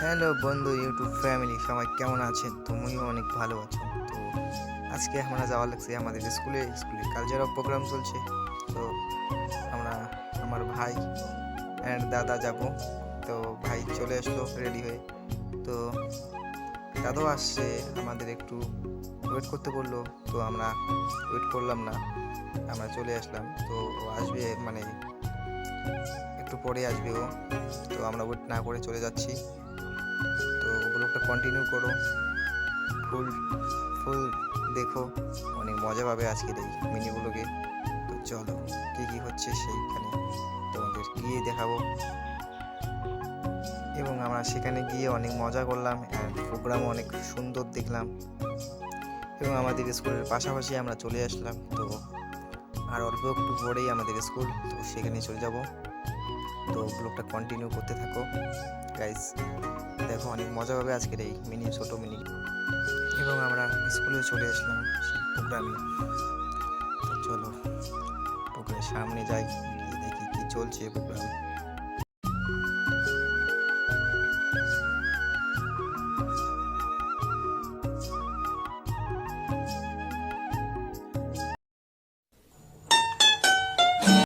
Hello বন্ধু, YouTube family সবাই কেমন আছেন? তুমিও অনেক ভালো আছো তো। আজকে আমরা যাওয়া লাগছে আমাদের স্কুলে কালচারাল প্রোগ্রাম চলছে। তো আমরা আমার ভাই অ্যান্ড দাদা যাব। তো ভাই চলে আসলো রেডি হয়ে। তো দাদাও আসছে, আমাদের একটু ওয়েট করতে বললো। তো আমরা ওয়েট করলাম না, আমরা চলে আসলাম। তো ও আসবে, মানে একটু পরে আসবে ও। তো আমরা ওয়েট না করে চলে যাচ্ছি। তো ব্লগটা কন্টিনিউ করো, ফুল ফুল দেখো, অনেক মজা পাবে আজকের এই মিনিগুলোকে। তো চলো, কী কী হচ্ছে সেইখানে তোমাদের গিয়ে দেখাবো। এবং আমরা সেখানে গিয়ে অনেক মজা করলাম, প্রোগ্রামও অনেক সুন্দর দেখলাম। এবং আমাদের স্কুলের পাশাপাশি আমরা চলে আসলাম। তো আর অল্প একটু পরেই আমাদের স্কুল, তো সেখানে চলে যাব। তো ব্লগটা কন্টিনিউ করতে থাকো গাইস, দেখো অনেক মজা পাবে আজকের এই ছোট মিনি। এবং আমরা স্কুলে চলে আসলাম সেই প্রোগ্রামে। তো চলো প্রোগ্রামের সামনে যাই, গিয়ে দেখি কি চলছে প্রোগ্রামে।